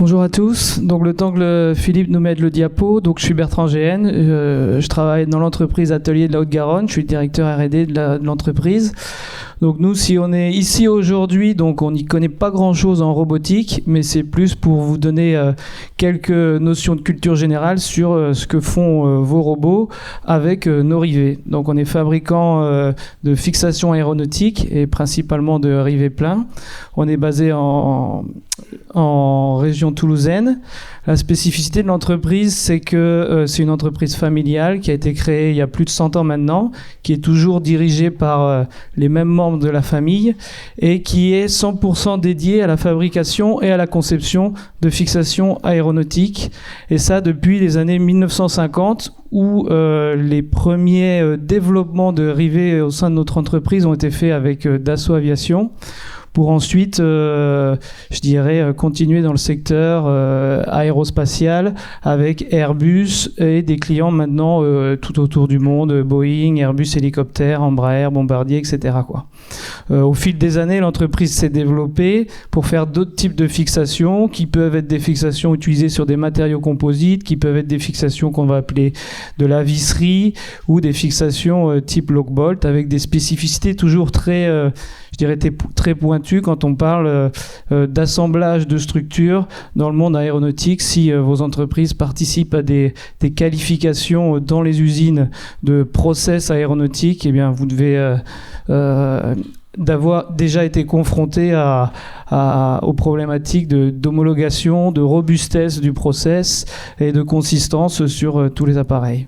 Bonjour à tous. Donc le temps que Philippe nous mette le diapo, donc je suis Bertrand Géhen, je travaille dans l'entreprise Atelier de la Haute-Garonne, je suis le directeur R&D de l'entreprise. Donc nous, si on est ici aujourd'hui, donc on n'y connaît pas grand-chose en robotique, mais c'est plus pour vous donner quelques notions de culture générale sur ce que font vos robots avec nos rivets. Donc on est fabricant de fixation aéronautique et principalement de rivets pleins. On est basé en région toulousaine. La spécificité de l'entreprise, c'est que c'est une entreprise familiale qui a été créée il y a plus de 100 ans maintenant, qui est toujours dirigée par les mêmes membres de la famille et qui est 100% dédiée à la fabrication et à la conception de fixations aéronautiques. Et ça depuis les années 1950 où les premiers développements de rivets au sein de notre entreprise ont été faits avec Dassault Aviation, pour ensuite, je dirais, continuer dans le secteur aérospatial avec Airbus et des clients maintenant tout autour du monde, Boeing, Airbus Hélicoptère, Embraer, Bombardier, etc. quoi. Au fil des années, l'entreprise s'est développée pour faire d'autres types de fixations qui peuvent être des fixations utilisées sur des matériaux composites, qui peuvent être des fixations qu'on va appeler de la visserie ou des fixations type lock bolt avec des spécificités toujours très, je dirais, très pointues quand on parle d'assemblage de structures dans le monde aéronautique. Si vos entreprises participent à des qualifications dans les usines de process aéronautiques, eh bien, vous devez d'avoir déjà été confronté aux problématiques d'homologation, de robustesse du process et de consistance sur tous les appareils.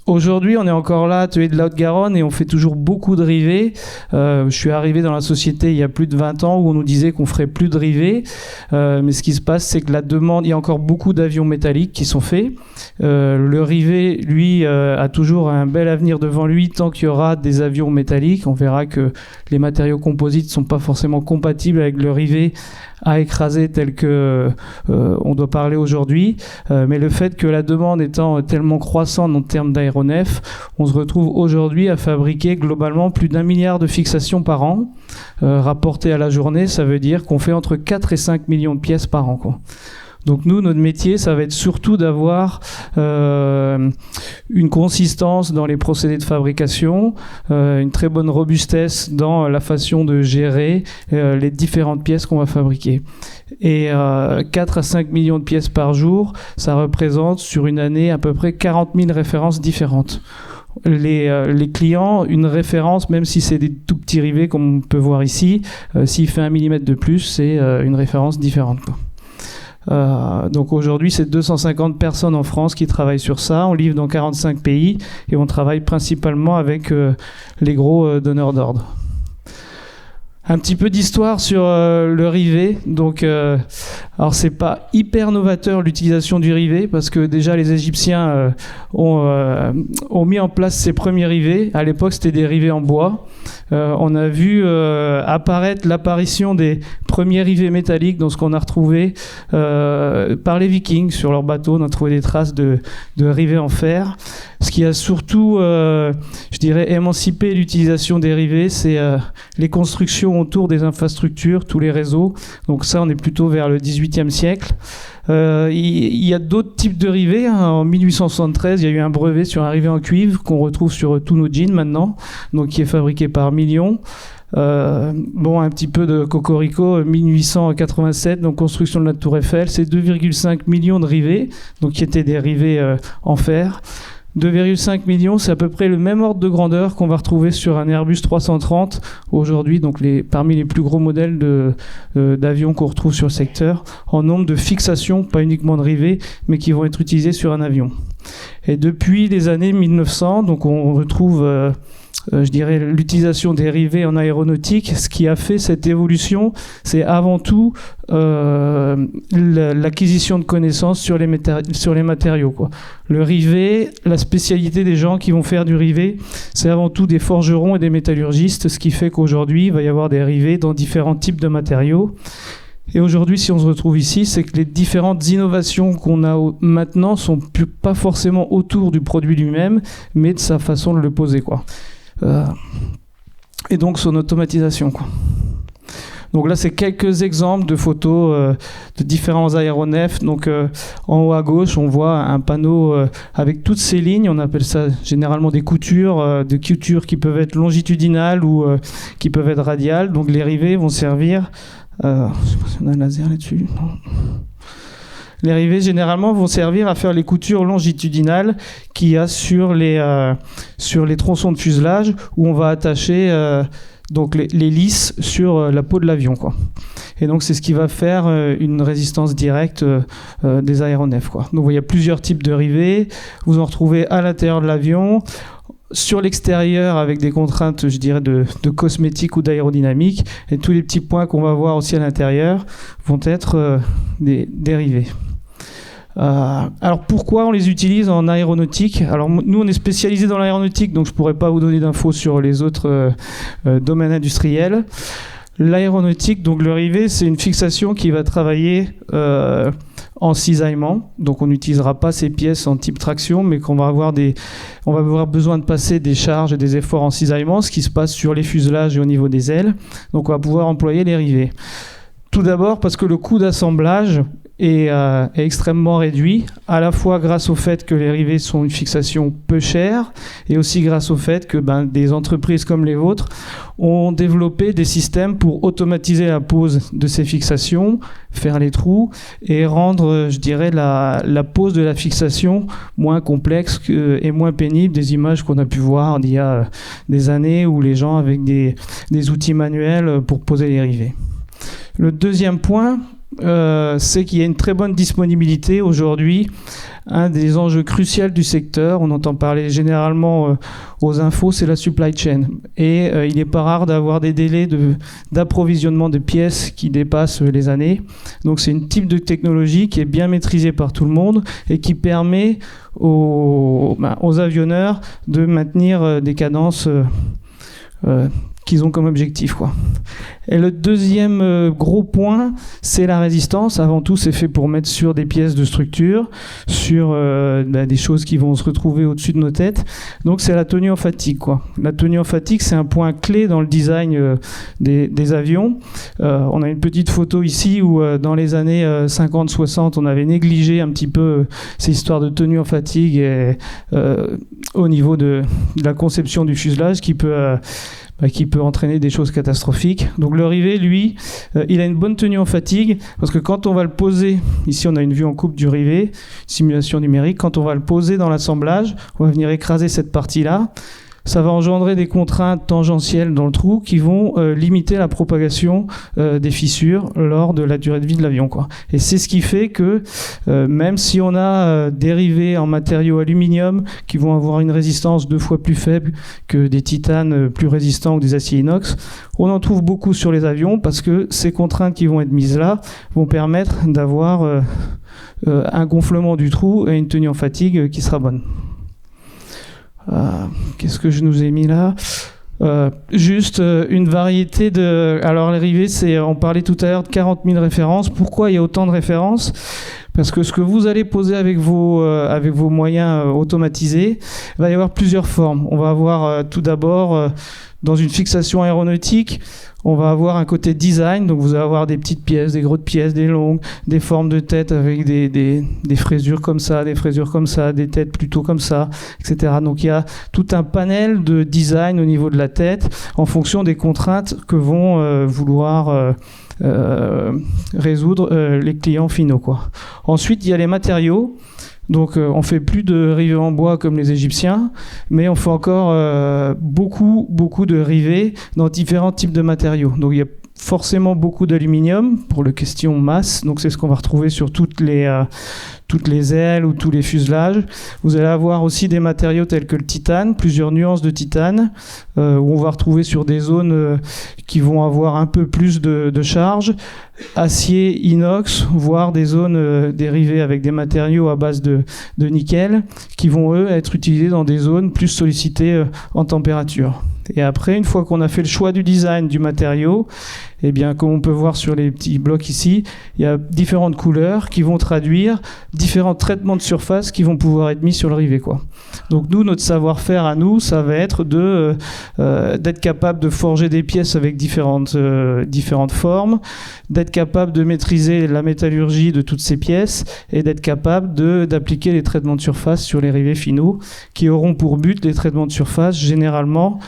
Aujourd'hui, on est encore là, Atelier de la Haute-Garonne, et on fait toujours beaucoup de rivets. Je suis arrivé dans la société il y a plus de 20 ans où on nous disait qu'on ferait plus de rivets. Mais ce qui se passe, c'est que la demande, il y a encore beaucoup d'avions métalliques qui sont faits. Le rivet, lui, a toujours un bel avenir devant lui tant qu'il y aura des avions métalliques. On verra que les matériaux composites ne sont pas forcément compatibles avec le rivet à écraser tel que on doit parler aujourd'hui. Mais le fait que la demande étant tellement croissante en termes d'aéronefs, on se retrouve aujourd'hui à fabriquer globalement plus d'1 milliard de fixations par an. Rapporté à la journée, ça veut dire qu'on fait entre 4 et 5 millions de pièces par an, quoi. Donc nous, notre métier, ça va être surtout d'avoir une consistance dans les procédés de fabrication, une très bonne robustesse dans la façon de gérer les différentes pièces qu'on va fabriquer. Et 4 à 5 millions de pièces par jour, ça représente sur une année à peu près 40 000 références différentes. Les clients, une référence, même si c'est des tout petits rivets comme on peut voir ici, s'il fait 1 millimètre de plus, c'est une référence différente, quoi. Donc aujourd'hui, c'est 250 personnes en France qui travaillent sur ça. On livre dans 45 pays et on travaille principalement avec les gros donneurs d'ordre. Un petit peu d'histoire sur le rivet. Donc, alors c'est pas hyper novateur l'utilisation du rivet parce que déjà les Égyptiens ont mis en place ces premiers rivets. À l'époque, c'était des rivets en bois. On a vu apparaître l'apparition des premiers rivets métalliques dans ce qu'on a retrouvé par les Vikings sur leurs bateaux. On a trouvé des traces de rivets en fer. Ce qui a surtout, je dirais, émancipé l'utilisation des rivets, c'est les constructions autour des infrastructures, tous les réseaux. Donc ça, on est plutôt vers le XVIIIe siècle. Il y a d'autres types de rivets. En 1873, il y a eu un brevet sur un rivet en cuivre qu'on retrouve sur tous nos jeans maintenant, donc qui est fabriqué par Million. Un petit peu de cocorico, 1887, donc construction de la Tour Eiffel, c'est 2,5 millions de rivets, donc qui étaient des rivets en fer. 2,5 millions, c'est à peu près le même ordre de grandeur qu'on va retrouver sur un Airbus 330 aujourd'hui, donc parmi les plus gros modèles d'avions qu'on retrouve sur le secteur, en nombre de fixations, pas uniquement de rivets, mais qui vont être utilisés sur un avion. Et depuis les années 1900, donc on retrouve je dirais, l'utilisation des rivets en aéronautique. Ce qui a fait cette évolution, c'est avant tout l'acquisition de connaissances sur les matériaux, quoi. Le rivet, la spécialité des gens qui vont faire du rivet, c'est avant tout des forgerons et des métallurgistes, ce qui fait qu'aujourd'hui, il va y avoir des rivets dans différents types de matériaux. Et aujourd'hui, si on se retrouve ici, c'est que les différentes innovations qu'on a maintenant sont pas forcément autour du produit lui-même, mais de sa façon de le poser, quoi. Et donc son automatisation, quoi. Donc là, c'est quelques exemples de photos de différents aéronefs. Donc en haut à gauche, on voit un panneau avec toutes ces lignes. On appelle ça généralement des coutures qui peuvent être longitudinales ou qui peuvent être radiales. Donc les rivets vont servir... je sais pas si on a un laser là-dessus. Non. Les rivets, généralement, vont servir à faire les coutures longitudinales qu'il y a sur les tronçons de fuselage où on va attacher donc les lisses sur la peau de l'avion, quoi. Et donc, c'est ce qui va faire une résistance directe des aéronefs, quoi. Donc, il y a plusieurs types de rivets. Vous en retrouvez à l'intérieur de l'avion, sur l'extérieur avec des contraintes, je dirais, de cosmétique ou d'aérodynamique. Et tous les petits points qu'on va voir aussi à l'intérieur vont être des rivets. Alors pourquoi on les utilise en aéronautique? Alors nous on est spécialisé dans l'aéronautique, donc je pourrais pas vous donner d'infos sur les autres domaines industriels. L'aéronautique, donc le rivet, c'est une fixation qui va travailler en cisaillement. Donc on n'utilisera pas ces pièces en type traction, mais on va avoir besoin de passer des charges et des efforts en cisaillement, ce qui se passe sur les fuselages et au niveau des ailes. Donc on va pouvoir employer les rivets. Tout d'abord parce que le coût d'assemblage est extrêmement réduit, à la fois grâce au fait que les rivets sont une fixation peu chère et aussi grâce au fait que des entreprises comme les vôtres ont développé des systèmes pour automatiser la pose de ces fixations, faire les trous et rendre, je dirais, la pose de la fixation moins complexe et moins pénible des images qu'on a pu voir il y a des années où les gens avec des outils manuels pour poser les rivets. Le deuxième point, c'est qu'il y a une très bonne disponibilité aujourd'hui. Un des enjeux cruciaux du secteur, on entend parler généralement aux infos, c'est la supply chain. Et il n'est pas rare d'avoir des délais d'approvisionnement de pièces qui dépassent les années. Donc c'est une type de technologie qui est bien maîtrisée par tout le monde et qui permet aux avionneurs de maintenir des cadences qu'ils ont comme objectif, quoi. Et le deuxième gros point, c'est la résistance. Avant tout, c'est fait pour mettre sur des pièces de structure, sur des choses qui vont se retrouver au-dessus de nos têtes. Donc c'est la tenue en fatigue, quoi. La tenue en fatigue, c'est un point clé dans le design des avions. On a une petite photo ici où dans les années 50-60, on avait négligé un petit peu ces histoires de tenue en fatigue et, au niveau de la conception du fuselage qui peut entraîner des choses catastrophiques. Donc le rivet, lui, il a une bonne tenue en fatigue, parce que quand on va le poser, ici on a une vue en coupe du rivet, simulation numérique, quand on va le poser dans l'assemblage, on va venir écraser cette partie-là, ça va engendrer des contraintes tangentielles dans le trou qui vont limiter la propagation des fissures lors de la durée de vie de l'avion, quoi. Et c'est ce qui fait que même si on a des rivets en matériaux aluminium qui vont avoir une résistance 2 fois plus faible que des titanes plus résistants ou des aciers inox, on en trouve beaucoup sur les avions parce que ces contraintes qui vont être mises là vont permettre d'avoir un gonflement du trou et une tenue en fatigue qui sera bonne. Qu'est-ce que je nous ai mis là? Juste une variété de... Alors les rivets, on parlait tout à l'heure de 40 000 références. Pourquoi il y a autant de références? Parce que ce que vous allez poser avec vos moyens automatisés, il va y avoir plusieurs formes. On va avoir tout d'abord, dans une fixation aéronautique, on va avoir un côté design, donc vous allez avoir des petites pièces, des grosses pièces, des longues, des formes de tête avec des fraisures comme ça, des fraisures comme ça, des têtes plutôt comme ça, etc. Donc il y a tout un panel de design au niveau de la tête en fonction des contraintes que vont vouloir résoudre les clients finaux, quoi. Ensuite, il y a les matériaux. Donc on fait plus de rivets en bois comme les Égyptiens, mais on fait encore beaucoup de rivets dans différents types de matériaux. Donc il y a forcément beaucoup d'aluminium pour la question masse, donc c'est ce qu'on va retrouver sur toutes les ailes ou tous les fuselages. Vous allez avoir aussi des matériaux tels que le titane, plusieurs nuances de titane, où on va retrouver sur des zones qui vont avoir un peu plus de charge, acier, inox, voire des zones dérivées avec des matériaux à base de nickel, qui vont eux être utilisés dans des zones plus sollicitées en température. Et après, une fois qu'on a fait le choix du design du matériau, eh bien, comme on peut voir sur les petits blocs ici, il y a différentes couleurs qui vont traduire différents traitements de surface qui vont pouvoir être mis sur le rivet, quoi. Donc nous, notre savoir-faire à nous, ça va être d'être capable de forger des pièces avec différentes formes, d'être capable de maîtriser la métallurgie de toutes ces pièces et d'être capable d'appliquer les traitements de surface sur les rivets finaux qui auront pour but, les traitements de surface, généralement,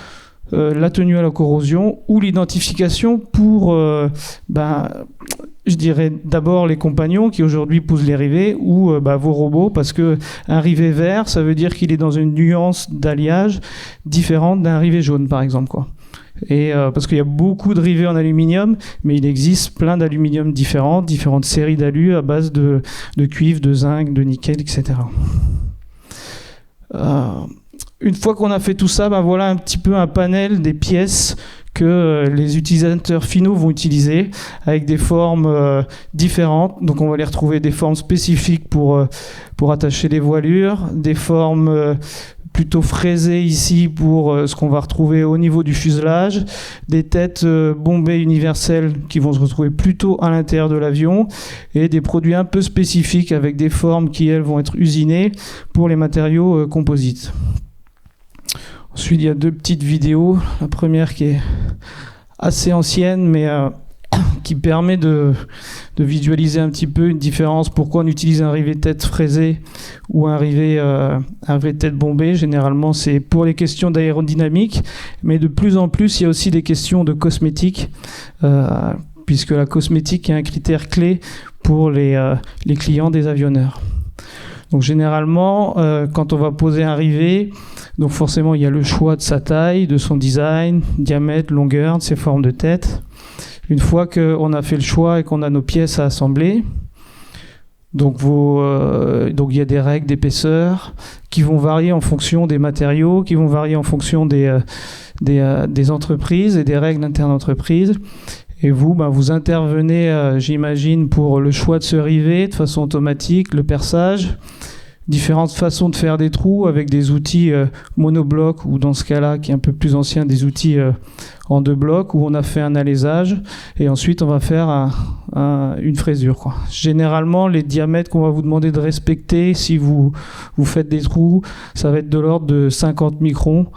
la tenue à la corrosion ou l'identification pour, je dirais d'abord les compagnons qui aujourd'hui posent les rivets ou vos robots, parce que un rivet vert, ça veut dire qu'il est dans une nuance d'alliage différente d'un rivet jaune, par exemple, quoi. Et parce qu'il y a beaucoup de rivets en aluminium, mais il existe plein d'aluminium différents, différentes séries d'alus à base de cuivre, de zinc, de nickel, etc. Une fois qu'on a fait tout ça, voilà un petit peu un panel des pièces que les utilisateurs finaux vont utiliser avec des formes différentes. Donc on va les retrouver des formes spécifiques pour attacher les voilures, des formes plutôt fraisées ici pour ce qu'on va retrouver au niveau du fuselage, des têtes bombées universelles qui vont se retrouver plutôt à l'intérieur de l'avion et des produits un peu spécifiques avec des formes qui, elles, vont être usinées pour les matériaux composites. Ensuite, il y a deux petites vidéos. La première qui est assez ancienne, mais qui permet de visualiser un petit peu une différence. Pourquoi on utilise un rivet tête fraisé ou un rivet tête bombée. Généralement, c'est pour les questions d'aérodynamique, mais de plus en plus, il y a aussi des questions de cosmétique, puisque la cosmétique est un critère clé pour les clients des avionneurs. Donc généralement, quand on va poser un rivet, donc forcément il y a le choix de sa taille, de son design, diamètre, longueur, de ses formes de tête. Une fois qu'on a fait le choix et qu'on a nos pièces à assembler, donc il y a des règles d'épaisseur qui vont varier en fonction des matériaux, qui vont varier en fonction des entreprises et des règles internes d'entreprise. Et vous, vous intervenez, j'imagine, pour le choix de ce rivet de façon automatique, le perçage, différentes façons de faire des trous avec des outils monoblocs ou dans ce cas-là, qui est un peu plus ancien, des outils en 2 blocs où on a fait un alésage et ensuite on va faire une fraisure, quoi. Généralement, les diamètres qu'on va vous demander de respecter si vous faites des trous, ça va être de l'ordre de 50 microns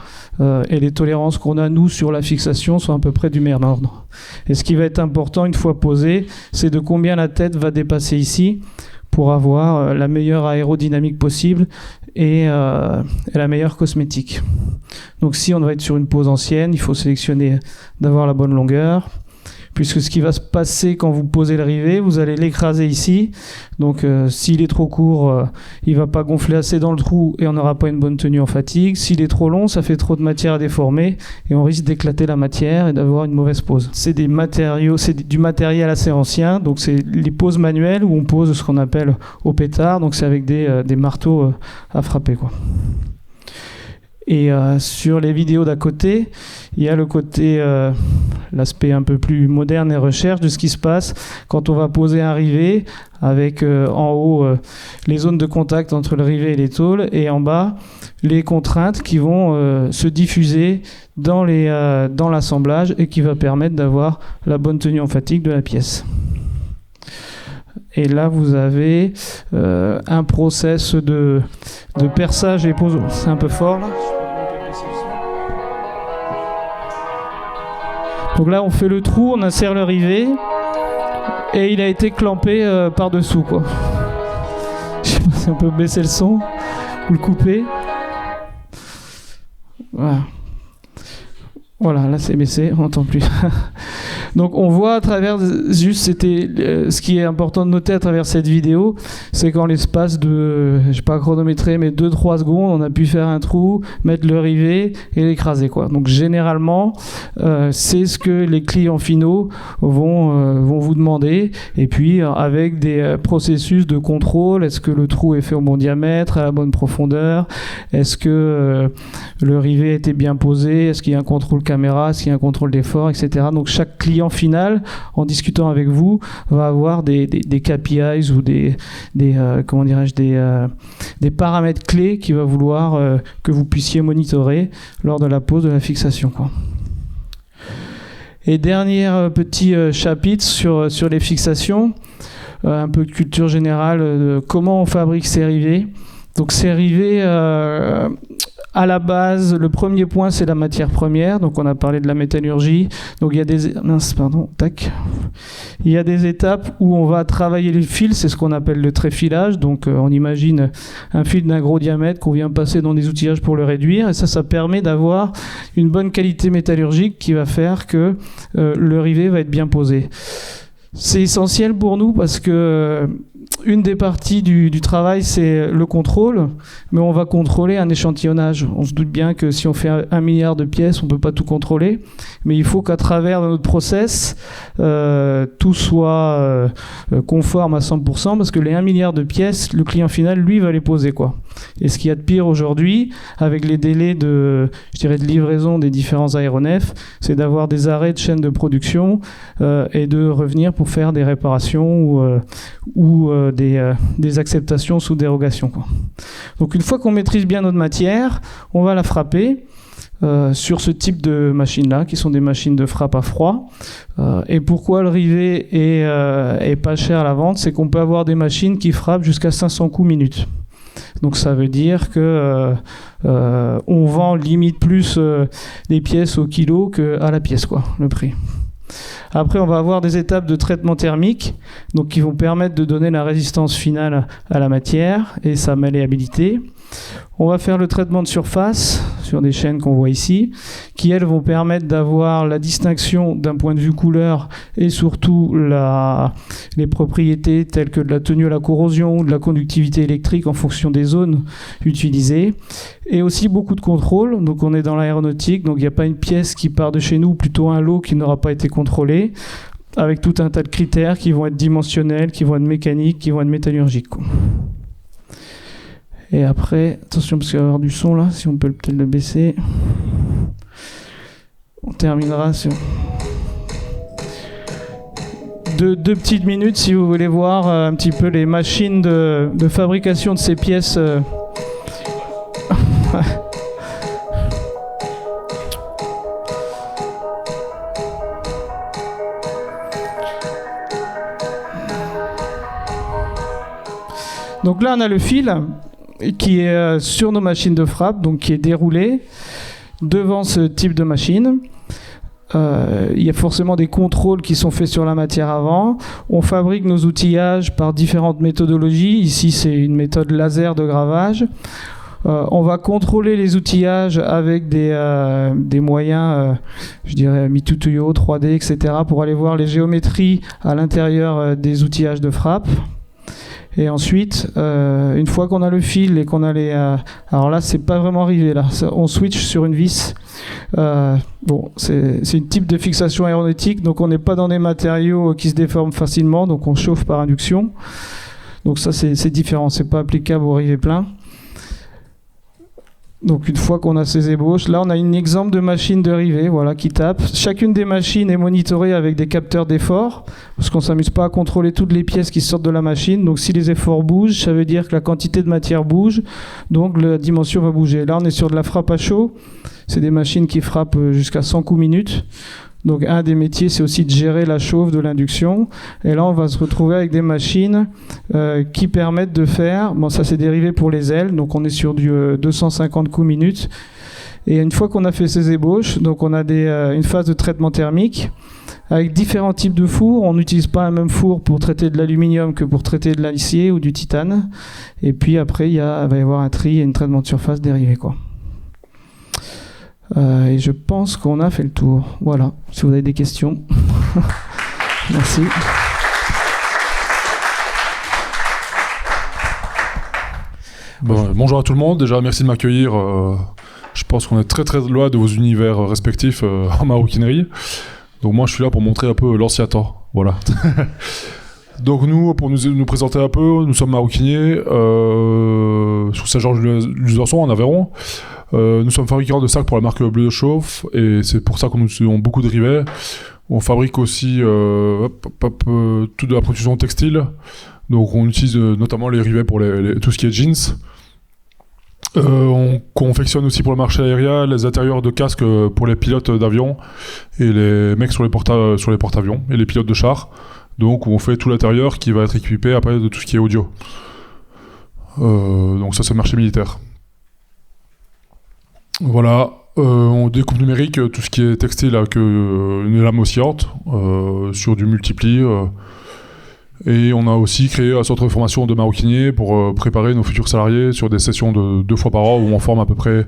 et les tolérances qu'on a, nous, sur la fixation sont à peu près du même ordre. Et ce qui va être important une fois posé, c'est de combien la tête va dépasser ici pour avoir la meilleure aérodynamique possible et la meilleure cosmétique. Donc si on va être sur une pose ancienne, il faut sélectionner d'avoir la bonne longueur, puisque ce qui va se passer quand vous posez le rivet, vous allez l'écraser ici. Donc s'il est trop court, il ne va pas gonfler assez dans le trou et on n'aura pas une bonne tenue en fatigue. S'il est trop long, ça fait trop de matière à déformer et on risque d'éclater la matière et d'avoir une mauvaise pose. C'est du matériel assez ancien, donc c'est les poses manuelles où on pose ce qu'on appelle au pétard, donc c'est avec des marteaux à frapper, quoi. Et sur les vidéos d'à côté, il y a le côté, l'aspect un peu plus moderne et recherche de ce qui se passe quand on va poser un rivet avec en haut les zones de contact entre le rivet et les tôles et en bas les contraintes qui vont se diffuser dans l'assemblage et qui va permettre d'avoir la bonne tenue en fatigue de la pièce. Et là, vous avez un process de perçage et pose. C'est un peu fort là. Donc là, on fait le trou, on insère le rivet et il a été clampé par-dessous, quoi. Je sais pas si on peut baisser le son ou le couper. Voilà, là c'est baissé, on n'entend plus. Donc on voit à travers, ce qui est important de noter à travers cette vidéo, c'est qu'en l'espace de, je sais pas chronométrer, mais 2-3 secondes, on a pu faire un trou, mettre le rivet et l'écraser, quoi. Donc généralement, c'est ce que les clients finaux vont vous demander. Et puis avec des processus de contrôle, est-ce que le trou est fait au bon diamètre, à la bonne profondeur, est-ce que le rivet a été bien posé, est-ce qu'il y a un contrôle caméra, est-ce qu'il y a un contrôle d'effort, etc. Donc chaque client final, en discutant avec vous, va avoir des KPIs ou des paramètres clés qu'il va vouloir que vous puissiez monitorer lors de la pose de la fixation, quoi. Et dernier petit chapitre sur les fixations, un peu de culture générale, de comment on fabrique ces rivets. Donc ces rivets, à la base, le premier point, c'est la matière première. Donc on a parlé de la métallurgie. Donc il y a il y a des étapes où on va travailler les fils, c'est ce qu'on appelle le tréfilage. Donc on imagine un fil d'un gros diamètre qu'on vient passer dans des outillages pour le réduire. Et ça permet d'avoir une bonne qualité métallurgique qui va faire que le rivet va être bien posé. C'est essentiel pour nous parce que une des parties du travail, c'est le contrôle, mais on va contrôler un échantillonnage. On se doute bien que si on fait 1 milliard de pièces, on ne peut pas tout contrôler, mais il faut qu'à travers notre process, tout soit conforme à 100%, parce que les 1 milliard de pièces, le client final, lui, va les poser, quoi. Et ce qu'il y a de pire aujourd'hui, avec les délais de livraison des différents aéronefs, c'est d'avoir des arrêts de chaîne de production et de revenir pour faire des réparations ou des acceptations sous dérogation, quoi. Donc une fois qu'on maîtrise bien notre matière, on va la frapper sur ce type de machines-là, qui sont des machines de frappe à froid. Et pourquoi le rivet est pas cher à la vente, c'est qu'on peut avoir des machines qui frappent jusqu'à 500 coups minute. Donc ça veut dire que on vend limite plus des pièces au kilo qu'à la pièce, quoi, le prix. Après, on va avoir des étapes de traitement thermique, donc qui vont permettre de donner la résistance finale à la matière et sa malléabilité. On va faire le traitement de surface sur des chaînes qu'on voit ici, qui elles vont permettre d'avoir la distinction d'un point de vue couleur et surtout les propriétés telles que de la tenue à la corrosion ou de la conductivité électrique en fonction des zones utilisées. Et aussi beaucoup de contrôle. Donc on est dans l'aéronautique, donc il n'y a pas une pièce qui part de chez nous, plutôt un lot qui n'aura pas été contrôlé, avec tout un tas de critères qui vont être dimensionnels, qui vont être mécaniques, qui vont être métallurgiques, quoi. Et après, attention parce qu'il va y avoir du son là, si on peut peut-être le baisser. On terminera sur deux petites minutes si vous voulez voir un petit peu les machines de fabrication de ces pièces. Donc là, on a le fil qui est sur nos machines de frappe, donc qui est déroulé devant ce type de machine. Il y a forcément des contrôles qui sont faits sur la matière avant. On fabrique nos outillages par différentes méthodologies. Ici, c'est une méthode laser de gravage. On va contrôler les outillages avec des moyens, je dirais Mitutoyo, 3D, etc., pour aller voir les géométries à l'intérieur des outillages de frappe. Et ensuite, une fois qu'on a le fil et qu'on a les... alors là, c'est pas vraiment rivé, là. On switch sur une vis. Bon, c'est une type de fixation aéronautique, donc on n'est pas dans des matériaux qui se déforment facilement, donc on chauffe par induction. Donc ça, c'est différent, c'est pas applicable au rivet plein. Donc une fois qu'on a ces ébauches, là on a un exemple de machine de rivet, voilà, qui tape. Chacune des machines est monitorée avec des capteurs d'effort, parce qu'on ne s'amuse pas à contrôler toutes les pièces qui sortent de la machine. Donc si les efforts bougent, ça veut dire que la quantité de matière bouge, donc la dimension va bouger. Là on est sur de la frappe à chaud, c'est des machines qui frappent jusqu'à 100 coups minute. Donc un des métiers, c'est aussi de gérer la chauffe de l'induction. Et là, on va se retrouver avec des machines qui permettent de faire... Bon, ça, c'est dérivé pour les ailes. Donc on est sur du 250 coups minute. Et une fois qu'on a fait ces ébauches, donc on a une phase de traitement thermique avec différents types de fours. On n'utilise pas un même four pour traiter de l'aluminium que pour traiter de l'acier ou du titane. Et puis après, il va y avoir un tri et un traitement de surface dérivé, quoi. Et je pense qu'on a fait le tour. Voilà, si vous avez des questions. Merci. Bonjour à tout le monde. Déjà, merci de m'accueillir. Je pense qu'on est très très loin de vos univers respectifs en maroquinerie. Donc moi, je suis là pour montrer un peu l'ancien temps. Voilà. Donc nous, pour nous présenter un peu, nous sommes maroquiniers sur Saint-Georges-du-Lançon, en Aveyron. Nous sommes fabricants de sacs pour la marque Bleu de Chauffe et c'est pour ça que nous avons beaucoup de rivets. On fabrique aussi toute de la production textile. Donc on utilise notamment les rivets pour tout ce qui est jeans. On confectionne aussi pour le marché aérien les intérieurs de casque pour les pilotes d'avion et les mecs sur les porte-avions et les pilotes de chars. Donc on fait tout l'intérieur qui va être équipé après de tout ce qui est audio. Donc ça c'est le marché militaire. Voilà, on découpe numérique, tout ce qui est textile avec une lame oscillante sur du multipli. Et on a aussi créé un centre de formation de maroquiniers pour préparer nos futurs salariés sur des sessions de 2 fois par an où on forme à peu près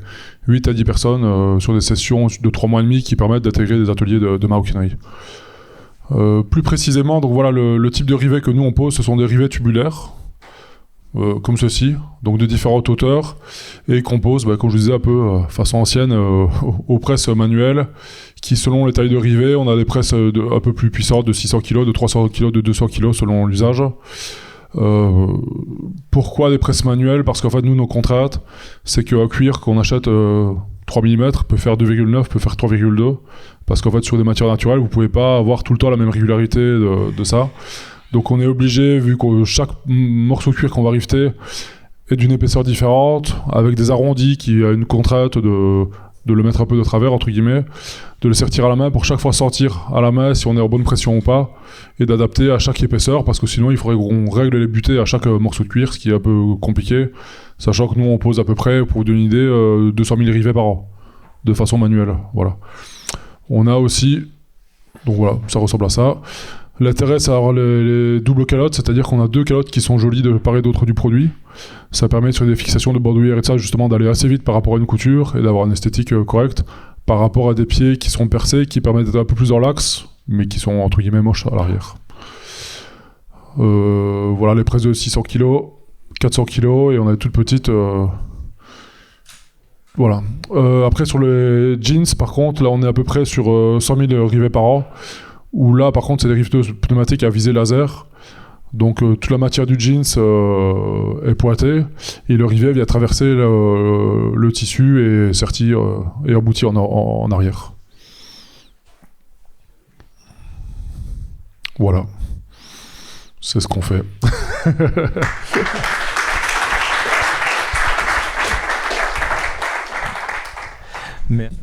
8 à 10 personnes sur des sessions de 3 mois et demi qui permettent d'intégrer des ateliers de maroquinerie. Plus précisément, donc voilà, le type de rivet que nous on pose, ce sont des rivets tubulaires, comme ceci, donc de différentes hauteurs, et qu'on pose, comme je vous disais, un peu façon ancienne, aux presses manuelles, qui selon les tailles de rivets, on a des presses un peu plus puissantes, de 600 kg, de 300 kg, de 200 kg selon l'usage. Pourquoi des presses manuelles? Parce qu'en fait, nous, nos contraintes, c'est qu'un cuir qu'on achète 3 mm peut faire 2,9, peut faire 3,2, parce qu'en fait, sur des matières naturelles, vous pouvez pas avoir tout le temps la même régularité de ça. Donc on est obligé, vu que chaque morceau de cuir qu'on va rifter est d'une épaisseur différente, avec des arrondis qui a une contrainte de le mettre un peu de travers, entre guillemets, de le sertir à la main pour chaque fois sentir à la main si on est en bonne pression ou pas, et d'adapter à chaque épaisseur, parce que sinon il faudrait qu'on règle les butées à chaque morceau de cuir, ce qui est un peu compliqué, sachant que nous on pose à peu près, pour vous donner une idée, 200 000 rivets par an, de façon manuelle. Voilà. On a aussi, donc voilà, ça ressemble à ça. L'intérêt, c'est d'avoir les doubles calottes, c'est-à-dire qu'on a 2 calottes qui sont jolies de part et d'autre du produit. Ça permet sur des fixations de bandoulière et de ça, justement, d'aller assez vite par rapport à une couture et d'avoir une esthétique correcte par rapport à des pieds qui sont percés, qui permettent d'être un peu plus dans l'axe, mais qui sont entre guillemets moches à l'arrière. Voilà les presses de 600 kg, 400 kg et on a toutes petites. Voilà. Après, sur les jeans, par contre, là, on est à peu près sur 100 000 rivets par an. Où là, par contre, c'est des riveteuses pneumatiques à visée laser. Donc, toute la matière du jeans est pointée. Et le rivet vient traverser le tissu et sertir et aboutir en arrière. Voilà. C'est ce qu'on fait. Merci.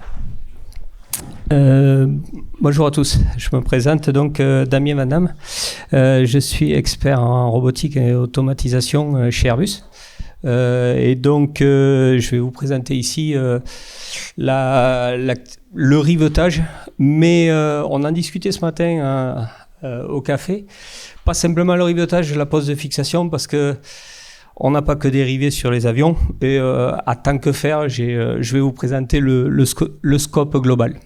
Bonjour à tous, je me présente donc Damien Vandamme. Je suis expert en robotique et automatisation chez Airbus. Et donc je vais vous présenter ici le rivetage, mais on en discutait ce matin au café. Pas simplement le rivetage, la pose de fixation, parce que on n'a pas que des rivets sur les avions. Et à tant que faire, je vais vous présenter le scope global.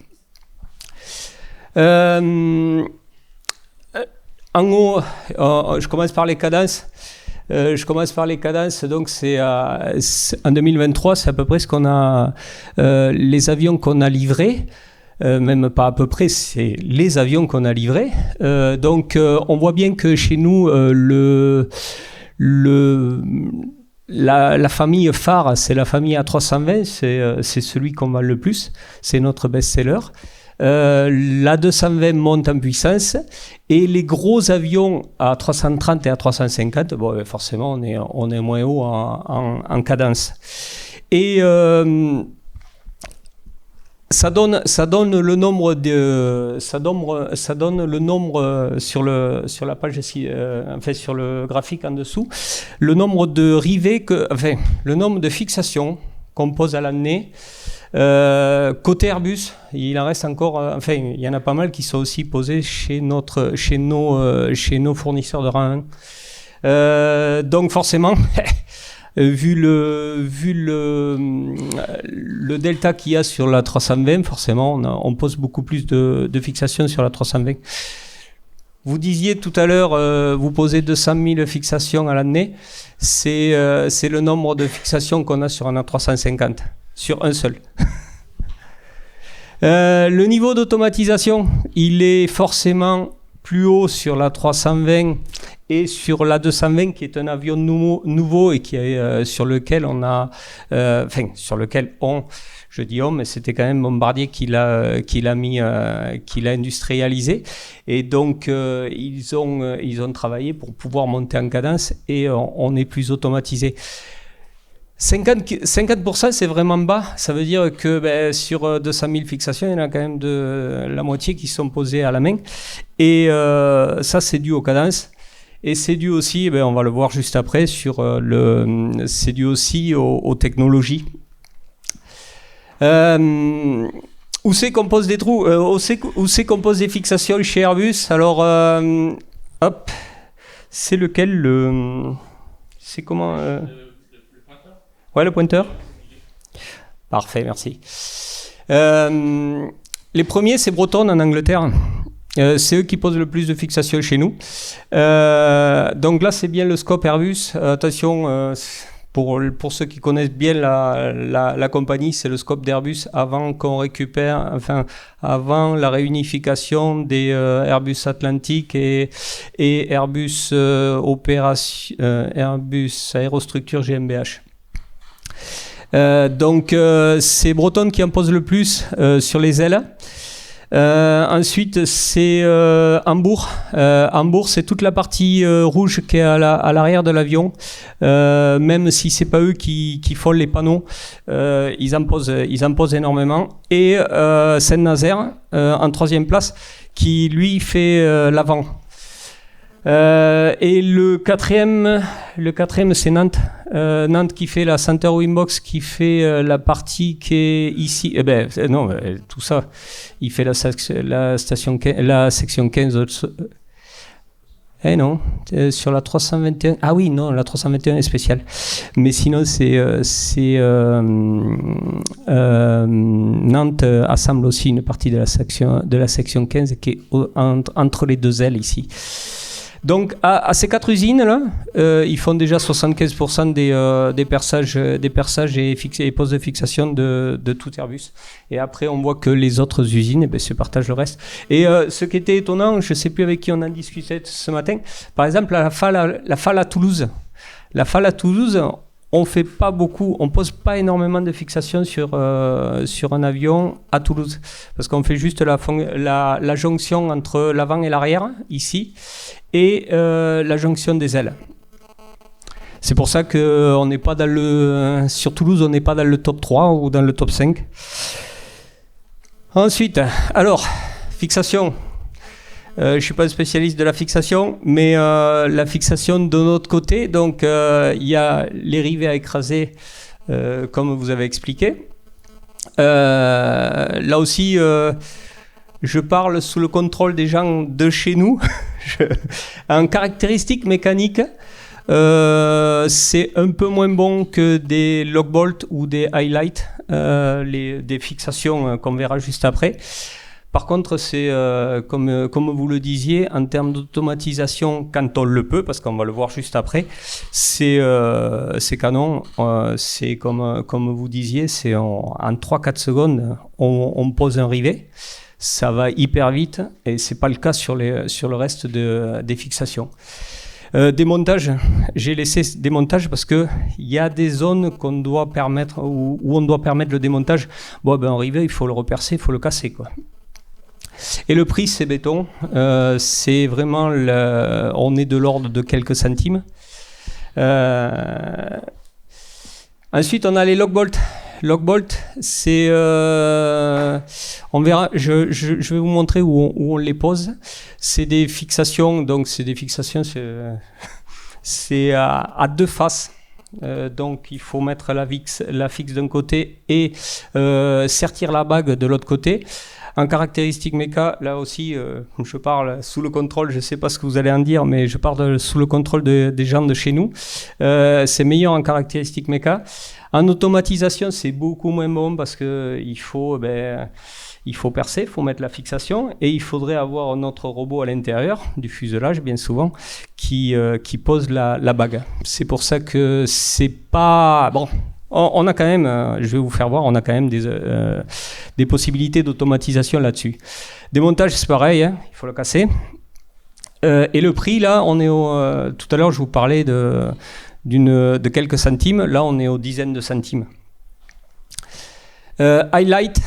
En haut, je commence par les cadences. Donc c'est en 2023, c'est à peu près ce qu'on a, les avions qu'on a livrés. Même pas à peu près, c'est les avions qu'on a livrés. Donc on voit bien que chez nous, la famille phare, c'est la famille A320, c'est celui qu'on vend le plus, c'est notre best-seller. La 220 monte en puissance et les gros avions à 330 et à 350, bon, forcément on est moins haut en cadence. Et ça donne le nombre sur la page ici, enfin sur le graphique en dessous, le nombre de rivets le nombre de fixations qu'on pose à l'année. Côté Airbus, il en reste encore, il y en a pas mal qui sont aussi posés chez nos fournisseurs de rang 1. Donc forcément, vu le delta qu'il y a sur la 320, forcément, on pose beaucoup plus de fixations sur la 320. Vous disiez tout à l'heure, vous posez 200 000 fixations à l'année. C'est le nombre de fixations qu'on a sur un A350, sur un seul. Le niveau d'automatisation, il est forcément plus haut sur la 320 et sur la 220 qui est un avion nouveau et qui est sur lequel je dis on, mais c'était quand même Bombardier qui l'a industrialisé. Et donc ils ont travaillé pour pouvoir monter en cadence et on est plus automatisé. 50%, c'est vraiment bas. Ça veut dire que sur 200 000 fixations, il y en a quand même de la moitié qui sont posées à la main. Et ça, c'est dû aux cadences. Et c'est dû aussi, on va le voir juste après, c'est dû aussi aux technologies. Où c'est qu'on pose des trous, où c'est qu'on pose des fixations chez Airbus. Alors, hop, c'est lequel c'est comment Ouais, le pointeur. Parfait, merci. Les premiers, c'est Broton en Angleterre. C'est eux qui posent le plus de fixations chez nous. Donc là, c'est bien le scope Airbus. Attention, pour ceux qui connaissent bien la compagnie, c'est le scope d'Airbus avant qu'on récupère, avant la réunification des Airbus Atlantique et Airbus Airbus Aérostructure GmbH. Donc c'est Broton qui en pose le plus sur les ailes. Ensuite, c'est Hambourg. Hambourg, c'est toute la partie rouge qui est à l'arrière de l'avion. Même si c'est pas eux qui font les panneaux, ils en posent énormément. Et Saint-Nazaire, en troisième place, qui lui fait l'avant. Et le quatrième, c'est Nantes. Nantes qui fait la Center Wingbox, qui fait la partie qui est ici. Tout ça. Il fait la section 15. Sur la 321. Ah oui, non, la 321 est spéciale. Mais sinon, c'est Nantes assemble aussi une partie de la section 15 qui est entre les deux ailes ici. Donc, à ces 4 usines-là, ils font déjà 75% des perçages et postes de fixation de tout Airbus. Et après, on voit que les autres usines se partagent le reste. Et ce qui était étonnant, je ne sais plus avec qui on en discutait ce matin, par exemple, la FAL à Toulouse. La FAL à Toulouse, on pose pas énormément de fixation sur un avion à Toulouse, parce qu'on fait juste la jonction entre l'avant et l'arrière, ici, et la jonction des ailes. C'est pour ça qu'on n'est pas sur Toulouse, on n'est pas dans le top 3 ou dans le top 5. Ensuite, alors, fixation. Je ne suis pas un spécialiste de la fixation, mais la fixation de notre côté, donc il y a les rivets à écraser, comme vous avez expliqué. Là aussi, je parle sous le contrôle des gens de chez nous. En caractéristiques mécaniques, c'est un peu moins bon que des logbolt ou des highlights, des fixations qu'on verra juste après. Par contre, c'est comme vous le disiez, en termes d'automatisation, quand on le peut, parce qu'on va le voir juste après, c'est canon. C'est comme vous disiez, c'est en 3-4 secondes, on pose un rivet. Ça va hyper vite et c'est pas le cas sur le reste des fixations. Démontage, j'ai laissé démontage parce que il y a des zones qu'on doit permettre où on doit permettre le démontage. Un rivet, il faut le repercer, il faut le casser, quoi. Et le prix, c'est béton. C'est vraiment on est de l'ordre de quelques centimes. Ensuite, on a les logbolt. Logbolt, c'est on verra. Je vais vous montrer où on les pose. C'est des fixations. Donc, c'est des fixations. C'est à 2 faces. Donc, il faut mettre la fixe d'un côté et sertir la bague de l'autre côté. En caractéristique méca, là aussi, je parle sous le contrôle, je ne sais pas ce que vous allez en dire, mais je parle sous le contrôle des gens de chez nous. C'est meilleur en caractéristique méca. En automatisation, c'est beaucoup moins bon parce qu'il faut percer, il faut mettre la fixation et il faudrait avoir notre robot à l'intérieur du fuselage, bien souvent, qui pose la bague. C'est pour ça que c'est pas... Bon, on a quand même, je vais vous faire voir, on a quand même des possibilités d'automatisation là-dessus. Démontage, c'est pareil, il faut le casser. Et le prix, là, on est tout à l'heure, je vous parlais de quelques centimes. Là, on est aux dizaines de centimes. Highlight,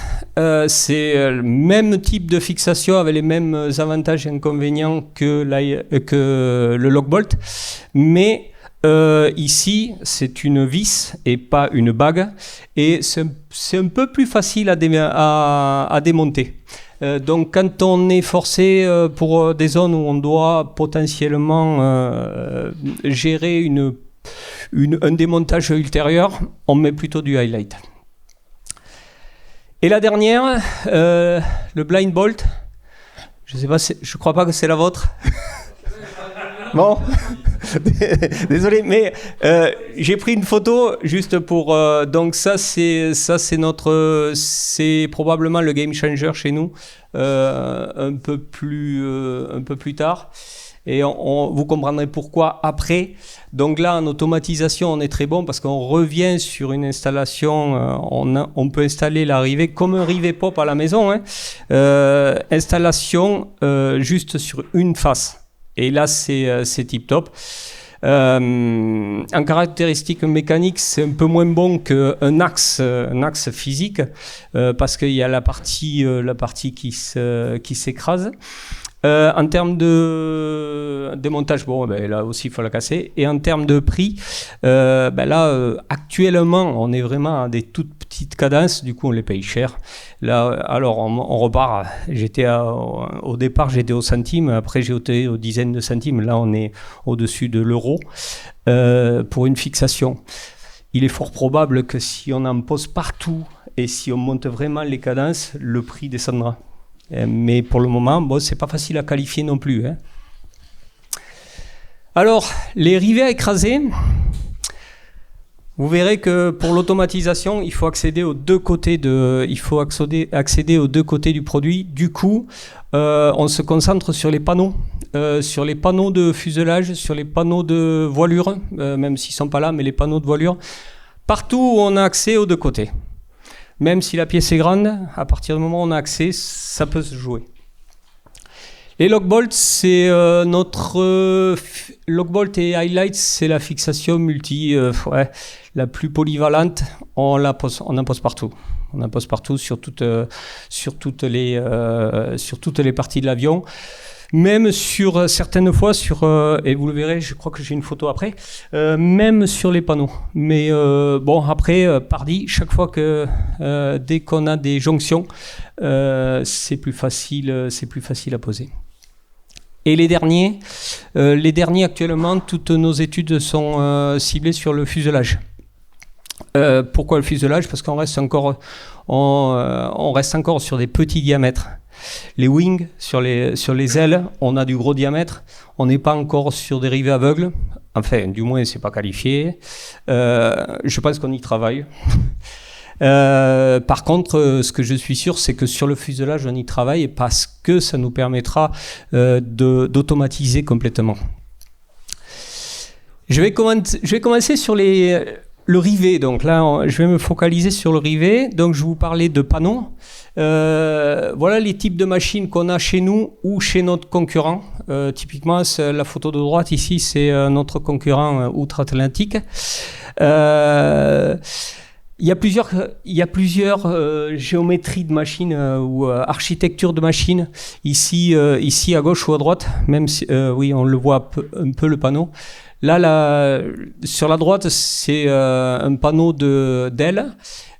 c'est le même type de fixation avec les mêmes avantages et inconvénients que le logbolt, mais Ici, c'est une vis et pas une bague, et c'est un peu plus facile à démonter. Donc quand on est forcé pour des zones où on doit potentiellement gérer un démontage ultérieur, on met plutôt du highlight. Et la dernière, le blind bolt. Je sais pas, je crois pas que c'est la vôtre. Bon, désolé, mais j'ai pris une photo juste pour. Donc c'est probablement le game changer chez nous, un peu plus tard. Et vous comprendrez pourquoi après. Donc là, en automatisation, on est très bon parce qu'on revient sur une installation. On peut installer la rivée comme un rivet pop à la maison. Installation juste sur une face. Et là, c'est tip top. En caractéristique mécanique, c'est un peu moins bon qu'un axe physique parce qu'il y a la partie qui s'écrase. En termes de démontage, là aussi il faut la casser. Et en termes de prix, actuellement on est vraiment à des toutes petites cadences, du coup on les paye cher. Là, alors on repart. Au départ j'étais au centime, après j'ai été aux dizaines de centimes. Là on est au-dessus de l'euro pour une fixation. Il est fort probable que si on en pose partout et si on monte vraiment les cadences, le prix descendra. Mais pour le moment, c'est pas facile à qualifier non plus. Alors, les rivets à écraser, vous verrez que pour l'automatisation, il faut accéder aux deux côtés du produit. Du coup, on se concentre sur les panneaux de fuselage, sur les panneaux de voilure, même s'ils sont pas là, mais les panneaux de voilure, partout où on a accès aux deux côtés. Même si la pièce est grande, à partir du moment où on a accès, ça peut se jouer. Les lockbolts, c'est lockbolt et highlight, c'est la fixation la plus polyvalente. On en pose partout. On en pose partout sur toutes les parties de l'avion. Même sur certaines fois, et vous le verrez, je crois que j'ai une photo après, même sur les panneaux. Mais après, chaque fois dès qu'on a des jonctions, c'est plus facile à poser. Et les derniers actuellement, toutes nos études sont ciblées sur le fuselage. Pourquoi le fuselage ? Parce qu'on reste encore sur des petits diamètres. Les wings, sur les ailes, on a du gros diamètre. On n'est pas encore sur des rivets aveugles. Enfin, du moins, c'est pas qualifié. Je pense qu'on y travaille. Par contre, ce que je suis sûr, c'est que sur le fuselage, on y travaille parce que ça nous permettra d'automatiser complètement. Je vais commencer sur le rivet. Donc là, je vais me focaliser sur le rivet. Donc, je vais vous parler de panneaux. Voilà les types de machines qu'on a chez nous ou chez notre concurrent. Typiquement, la photo de droite ici, c'est notre concurrent outre-Atlantique. Il y a plusieurs géométries de machines ou architectures de machines ici à gauche ou à droite. Même si, oui, on le voit un peu le panneau. Là, sur la droite, c'est un panneau d'aile.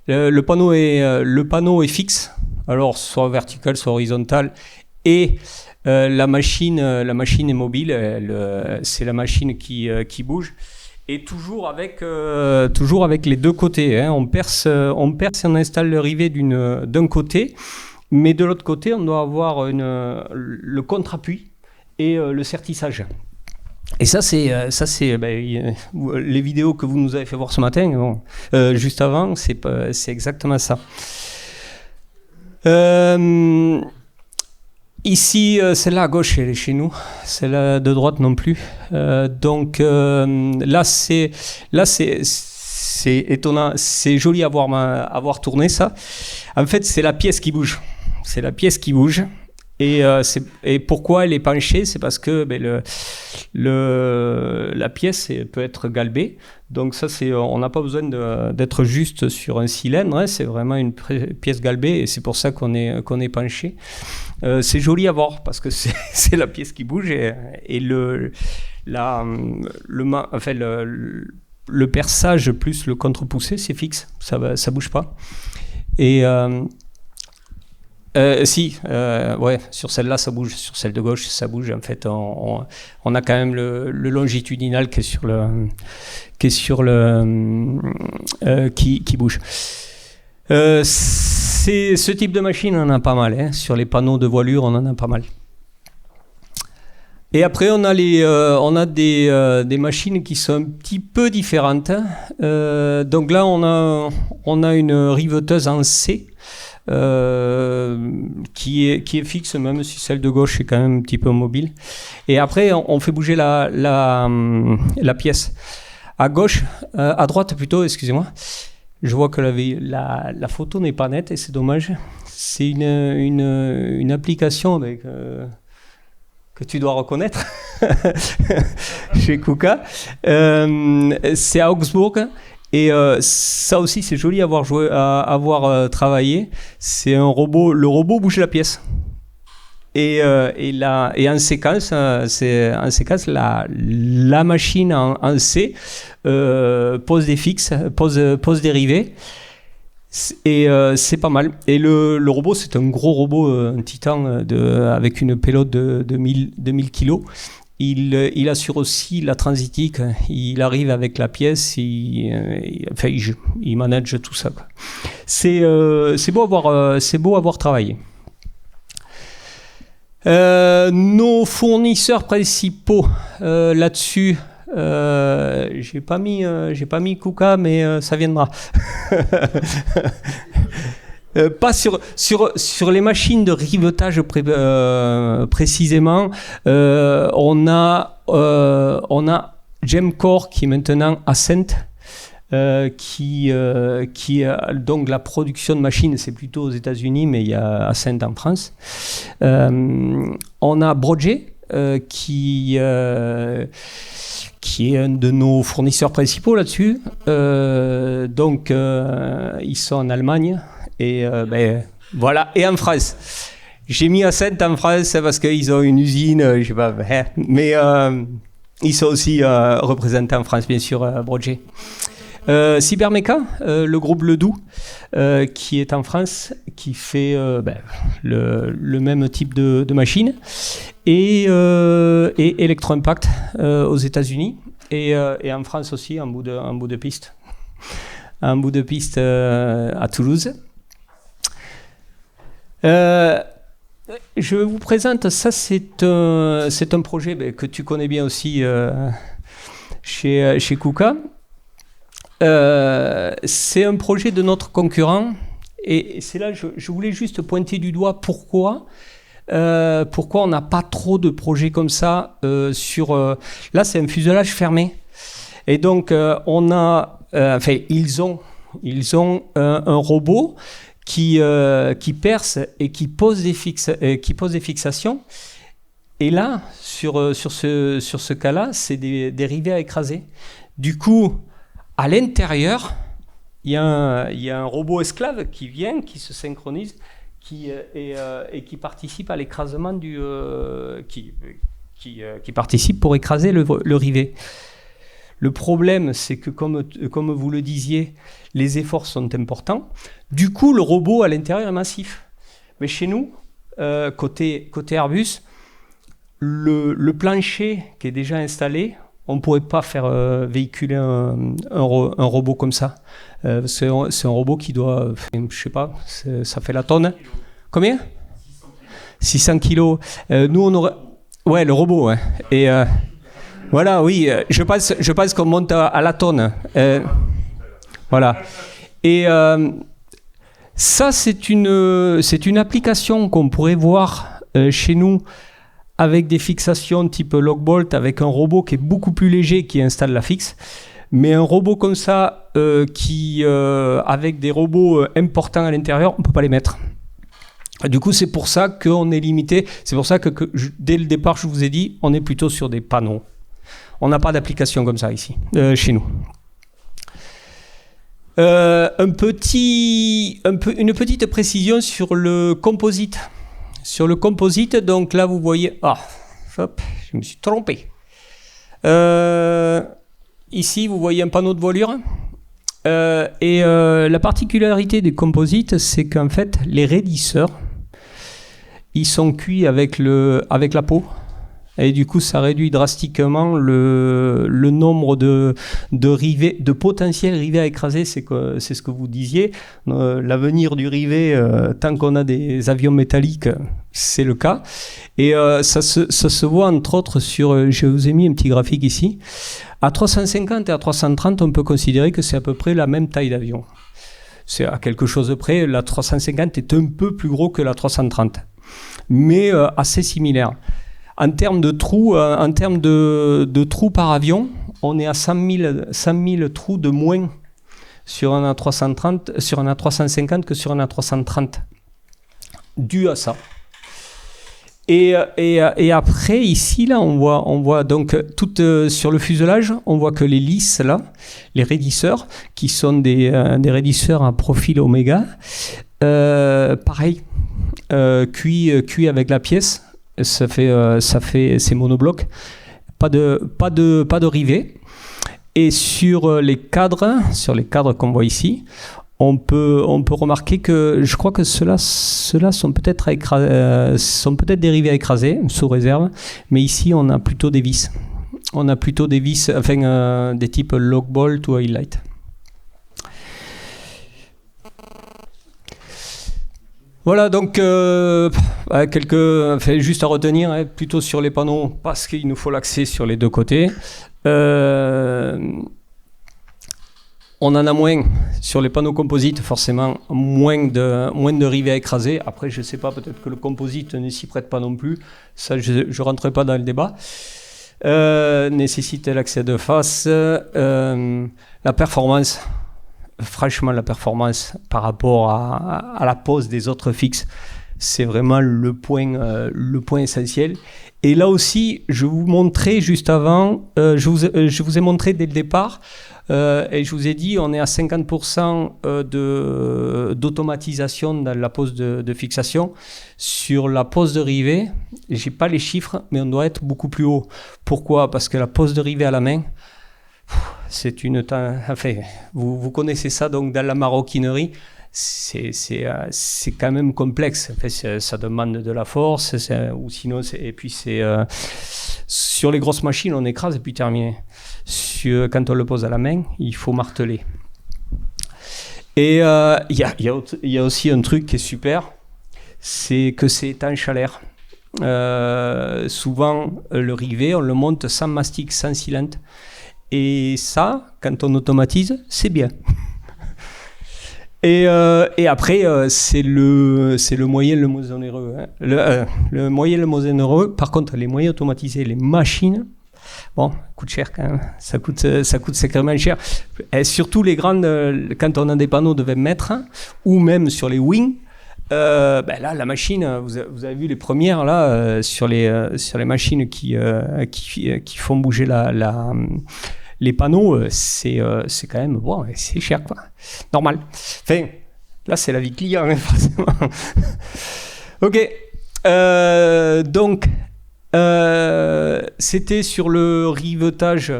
Le panneau est fixe, alors soit vertical, soit horizontal, et la machine est mobile. C'est la machine qui bouge, et toujours avec les deux côtés. On perce et on installe le rivet d'un côté, mais de l'autre côté, on doit avoir le contre-appui et le sertissage. Et ça c'est les vidéos que vous nous avez fait voir ce matin, juste avant, c'est exactement ça. Ici, celle-là à gauche, elle est chez nous, celle-là de droite non plus. Donc là c'est étonnant, c'est joli à voir tourner ça. En fait, c'est la pièce qui bouge. C'est la pièce qui bouge. Et pourquoi elle est penchée ? C'est parce que la pièce peut être galbée. Donc ça, on n'a pas besoin d'être juste sur un cylindre. C'est vraiment une pièce galbée, et c'est pour ça qu'on est penché. C'est joli à voir parce que c'est la pièce qui bouge, et le perçage plus le contre-poussé, c'est fixe, ça bouge pas. Et sur celle-là, ça bouge. Sur celle de gauche, ça bouge. En fait, on a quand même le longitudinal qui bouge. C'est ce type de machine, on en a pas mal. Hein. Sur les panneaux de voilure, on en a pas mal. Et après, on a des machines qui sont un petit peu différentes. Donc là, on a une riveteuse en C. Qui est fixe, même si celle de gauche est quand même un petit peu mobile. Et après, on fait bouger la pièce. À gauche, à droite plutôt, excusez-moi. Je vois que la photo n'est pas nette et c'est dommage. C'est une application avec, que tu dois reconnaître chez KUKA. C'est à Augsbourg. Et ça aussi, c'est joli à avoir travaillé. C'est un robot. Le robot bouge la pièce. Et en séquence, la machine en C pose des fixes, pose des rivets. Et c'est pas mal. Et le robot, c'est un gros robot, un titan avec une payload de 1000 kilos. Il assure aussi la transitique. Il arrive avec la pièce. Il manage tout ça, quoi. C'est beau à voir travailler. Nos fournisseurs principaux là-dessus. J'ai pas mis KUKA, mais ça viendra. Pas sur les machines de rivetage précisément. On a Gemcore qui est maintenant Ascent, qui donc la production de machines, c'est plutôt aux États-Unis, mais il y a Ascent en France. On a Broadjet qui est un de nos fournisseurs principaux là-dessus. Donc ils sont en Allemagne. Et voilà, et en France. J'ai mis Ascent en France parce qu'ils ont une usine, je sais pas, mais ils sont aussi représentés en France, bien sûr, Broadjet. Cybermeca, le groupe Ledoux, qui est en France, qui fait le même type de machine, et Electro-Impact aux États-Unis, et en France aussi, en bout de piste. Un bout de piste à Toulouse. Je vous présente, ça c'est un projet que tu connais bien aussi chez KUKA. C'est un projet de notre concurrent et c'est là je voulais juste pointer du doigt pourquoi on n'a pas trop de projets comme ça là c'est un fuselage fermé et donc ils ont un robot qui perce et qui pose des fixations. Et là, sur ce cas-là, c'est des rivets à écraser. Du coup, à l'intérieur, il y a un robot esclave qui vient, qui se synchronise, et qui participe à l'écrasement qui participe pour écraser le rivet. Le problème, c'est que, comme vous le disiez, les efforts sont importants. Du coup, le robot à l'intérieur est massif. Mais chez nous, côté Airbus, le plancher qui est déjà installé, on ne pourrait pas faire véhiculer un robot comme ça. C'est un robot qui doit, je sais pas, ça fait la tonne. Combien ? 600 kilos. Nous, on aurait... Ouais, le robot. Ouais. Et... voilà, oui, je pense qu'on monte à la tonne. Voilà. Et ça, c'est une application qu'on pourrait voir chez nous avec des fixations type Lockbolt, avec un robot qui est beaucoup plus léger qui installe la fixe. Mais un robot comme ça, avec des robots importants à l'intérieur, on ne peut pas les mettre. Du coup, c'est pour ça qu'on est limité. C'est pour ça que dès le départ, je vous ai dit, on est plutôt sur des panneaux. On n'a pas d'application comme ça ici, chez nous. Une petite précision sur le composite. Sur le composite, donc là vous voyez... Ah, hop, je me suis trompé. Ici, vous voyez un panneau de voilure. La particularité des composites, c'est qu'en fait, les raidisseurs, ils sont cuits avec la peau. Et du coup, ça réduit drastiquement le nombre de rivets, de potentiels rivets à écraser. C'est ce que vous disiez. L'avenir du rivet, tant qu'on a des avions métalliques, c'est le cas. Et ça se voit entre autres sur... Je vous ai mis un petit graphique ici. À 350 et à 330, on peut considérer que c'est à peu près la même taille d'avion. C'est à quelque chose de près. La 350 est un peu plus gros que la 330, mais assez similaire. En termes de trous, de trous par avion, on est à 100 000 trous de moins sur un A350 que sur un A330, dû à ça. Et après, ici, là, on voit donc sur le fuselage, on voit que les lisses, là, les raidisseurs, qui sont des raidisseurs à profil oméga, pareil, cuit avec la pièce. Ça fait ces monoblocs, pas de rivets. Et sur les cadres qu'on voit ici, on peut remarquer que je crois que ceux-là sont peut-être des rivets à écraser sous réserve, mais ici on a plutôt des vis. On a plutôt des vis, enfin des types lock bolt ou highlight. Voilà, donc juste à retenir, plutôt sur les panneaux, parce qu'il nous faut l'accès sur les deux côtés. On en a moins sur les panneaux composites, forcément, moins de rivets à écraser. Après, je ne sais pas, peut-être que le composite ne s'y prête pas non plus. Ça, je ne rentrerai pas dans le débat. Nécessite l'accès de face. La performance. Franchement, la performance par rapport à la pose des autres fixes, c'est vraiment le point essentiel. Et là aussi, je vous montrais juste avant, je vous ai montré dès le départ, et je vous ai dit, on est à 50% d'automatisation dans la pose de fixation. Sur la pose de rivet, j'ai pas les chiffres, mais on doit être beaucoup plus haut. Pourquoi ? Parce que la pose de rivet à la main, c'est enfin, vous connaissez ça, donc dans la maroquinerie, c'est quand même complexe. En fait, ça demande de la force, ou sinon, et puis sur les grosses machines, on écrase et puis terminé. Quand on le pose à la main, il faut marteler. Et il y a aussi un truc qui est super, c'est que c'est étanche à l'air. Souvent, le rivet, on le monte sans mastic, sans cylindre. Et ça, quand on automatise, c'est bien. Et après, c'est le moyen le moins onéreux. Hein. Le moyen le moins onéreux. Par contre, les moyens automatisés, les machines, bon, coûte cher quand même. Ça coûte sacrément cher. Et surtout les grandes, quand on a des panneaux de 20 mètres, ou même sur les wings, là, la machine, vous avez vu les premières là, sur les machines qui font bouger les panneaux, c'est quand même, bon, c'est cher quoi. Normal. Enfin, là c'est la vie client, hein, forcément. Ok. Donc, c'était sur le rivetage.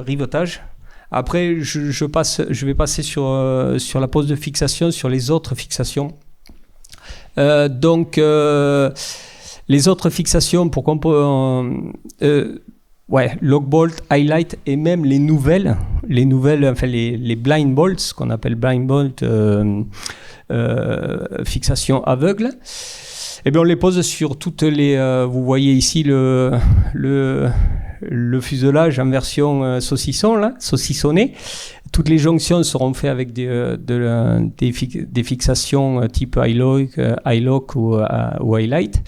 Après, je vais passer sur la pose de fixation, sur les autres fixations. Donc, les autres fixations, pourquoi on peut... lock bolt, highlight et même les nouvelles, enfin les blind bolts, ce qu'on appelle blind bolt, fixation aveugle. Eh bien, on les pose sur toutes les. Vous voyez ici le fuselage en version saucisson, là, saucissonné. Toutes les jonctions seront faites avec des fixations type highlock ou highlight.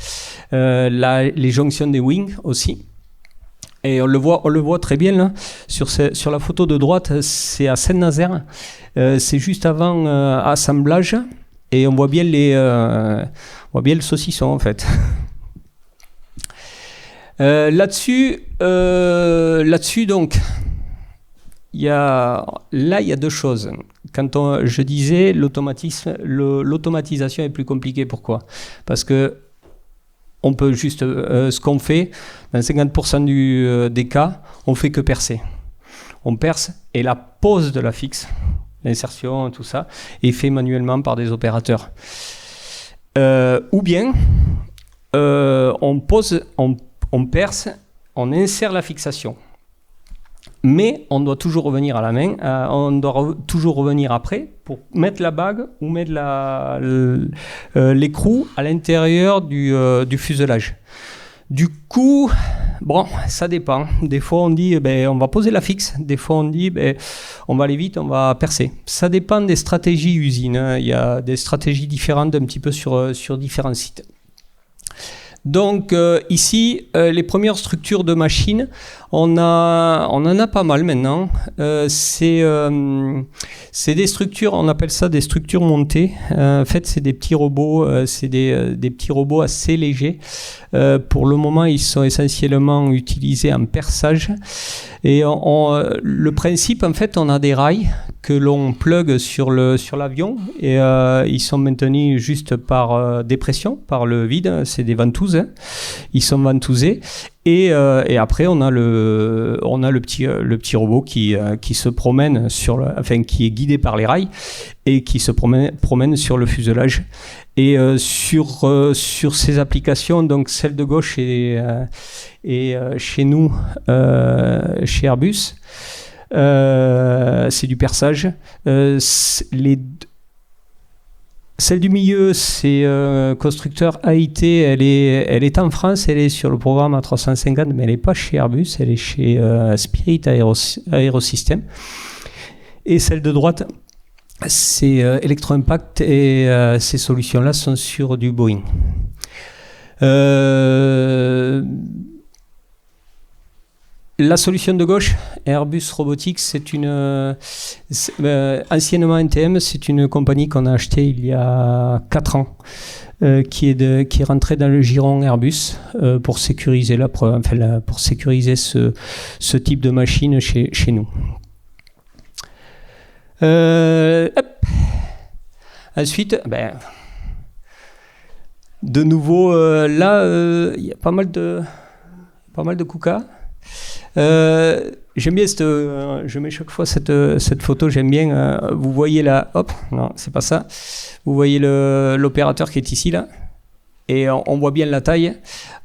Les jonctions des wings aussi. Et on le voit très bien là, sur la photo de droite, c'est à Saint-Nazaire, c'est juste avant assemblage, et on voit bien le saucisson en fait. Là-dessus donc, il y a deux choses. Quand je disais l'automatisation est plus compliquée, pourquoi ? Parce que on peut juste, ce qu'on fait, dans 50% des cas, on fait que percer. On perce et la pose de la fixe, l'insertion, tout ça, est fait manuellement par des opérateurs. Ou bien, on perce, on insère la fixation. Mais on doit toujours revenir à la main, on doit toujours revenir après pour mettre la bague ou mettre l'écrou à l'intérieur du fuselage. Du coup, bon, ça dépend. Des fois, on dit, on va poser la fixe. Des fois, on dit, on va aller vite, on va percer. Ça dépend des stratégies usines, hein. Il y a des stratégies différentes un petit peu sur différents sites. Donc ici, les premières structures de machines, on en a pas mal maintenant. C'est des structures, on appelle ça des structures montées. En fait, c'est des petits robots, c'est des petits robots assez légers. Pour le moment, ils sont essentiellement utilisés en perçage. Et le principe, en fait, on a des rails que l'on plug sur l'avion et ils sont maintenus juste par dépression, par le vide. C'est des ventouses, hein. Ils sont ventousés et après on a le petit robot qui se promène qui est guidé par les rails et qui se promène sur le fuselage. Et sur ces applications, donc celle de gauche et chez nous, chez Airbus. C'est du perçage. Celle du milieu, c'est constructeur AIT. Elle est en France, elle est sur le programme A350, mais elle n'est pas chez Airbus, elle est chez Spirit Aerosystems. Et celle de droite, c'est Electro-Impact et ces solutions-là sont sur du Boeing. La solution de gauche, Airbus Robotics, anciennement NTM, c'est une compagnie qu'on a achetée il y a 4 ans, qui est rentrée dans le giron Airbus pour sécuriser pour sécuriser ce type de machine chez nous. Ensuite, de nouveau, là, il y a pas mal de KUKA. J'aime bien je mets chaque fois cette photo, j'aime bien, vous voyez là, hop, non, c'est pas ça, vous voyez l'opérateur qui est ici là, et on voit bien la taille,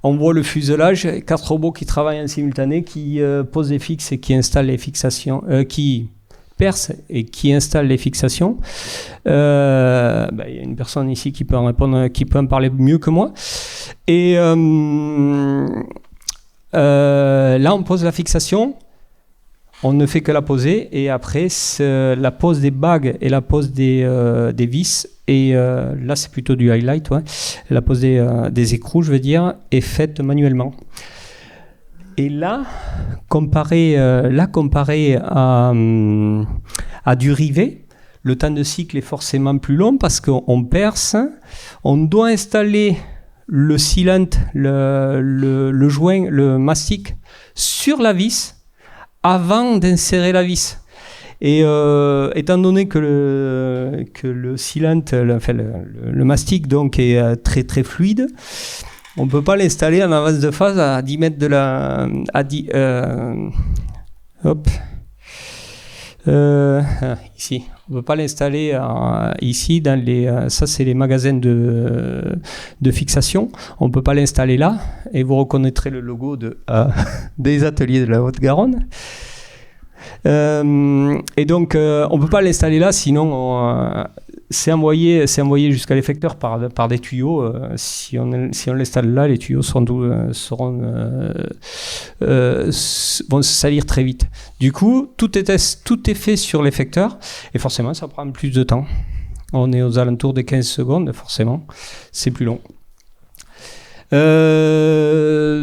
on voit le fuselage, 4 robots qui travaillent en simultané, qui posent les fixes et qui installent les fixations, qui percent et qui installent les fixations. Il y a une personne ici qui peut en répondre, qui peut en parler mieux que moi, et là, on pose la fixation, on ne fait que la poser, et après, la pose des bagues et la pose des vis, et là, c'est plutôt du highlight, ouais. La pose des écrous, je veux dire, est faite manuellement. Et là, comparé à du rivet, le temps de cycle est forcément plus long parce qu'on perce, on doit installer le sealant, le joint, le mastic sur la vis avant d'insérer la vis. Et étant donné que le sealant, le mastic donc est très très fluide, on ne peut pas l'installer en avance de phase à 10 mètres de la... ici. On ne peut pas l'installer ici, ça c'est les magasins de fixation. On ne peut pas l'installer là, et vous reconnaîtrez le logo des ateliers de la Haute-Garonne. Et donc, on ne peut pas l'installer là, sinon c'est envoyé jusqu'à l'effecteur par des tuyaux. Si on l'installe là, les tuyaux vont se salir très vite. Du coup, tout est fait sur l'effecteur, et forcément, ça prend plus de temps. On est aux alentours des 15 secondes, forcément, c'est plus long.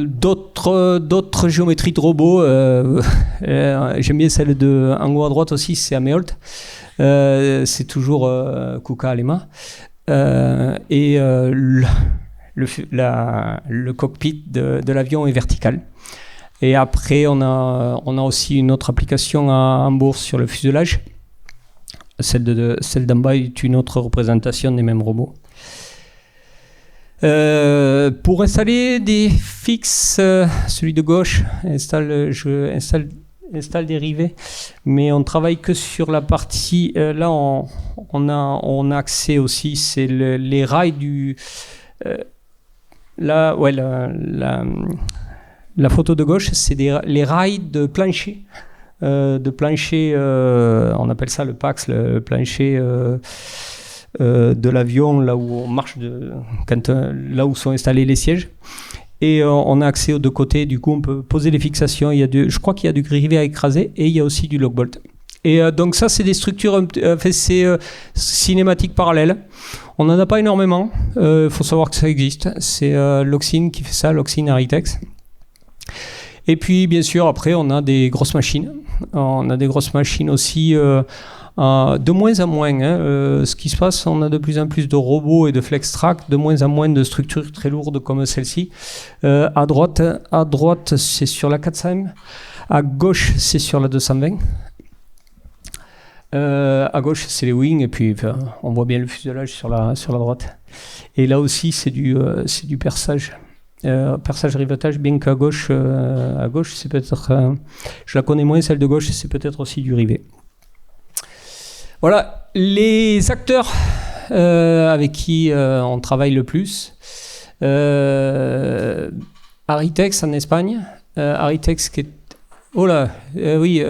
D'autres géométries de robots, j'aime bien celle en haut à droite aussi, c'est Ameolt, c'est toujours KUKA Alema, et le cockpit de l'avion est vertical. Et après on a aussi une autre application en bourse sur le fuselage. Celle d'en bas est une autre représentation des mêmes robots. Pour installer des fixes, celui de gauche, je installe des rivets, mais on travaille que sur la partie. Là, on a accès aussi, c'est les rails du. La photo de gauche, c'est les rails de plancher. On appelle ça le PAX, le plancher de l'avion, là où on marche, là où sont installés les sièges. Et on a accès aux deux côtés, du coup on peut poser les fixations. Je crois qu'il y a du rivet à écraser et il y a aussi du lock bolt. Et donc ça, c'est des structures, c'est cinématiques parallèles. On n'en a pas énormément, faut savoir que ça existe. C'est Loxine qui fait ça, Loxine Aritex. Et puis bien sûr, après, on a des grosses machines. On a des grosses machines aussi, de moins en moins. Ce qui se passe, on a de plus en plus de robots et de flex-track, de moins en moins de structures très lourdes comme celle-ci. À droite, c'est sur la 400M. À gauche, c'est sur la 220. À gauche, c'est les wings, et puis on voit bien le fuselage sur la droite. Et là aussi, c'est du perçage. Perçage-rivetage, bien qu'à gauche, c'est peut-être... je la connais moins, celle de gauche, c'est peut-être aussi du rivet. Voilà, les acteurs avec qui on travaille le plus. Aritex en Espagne. Aritex qui est... Oh là, oui...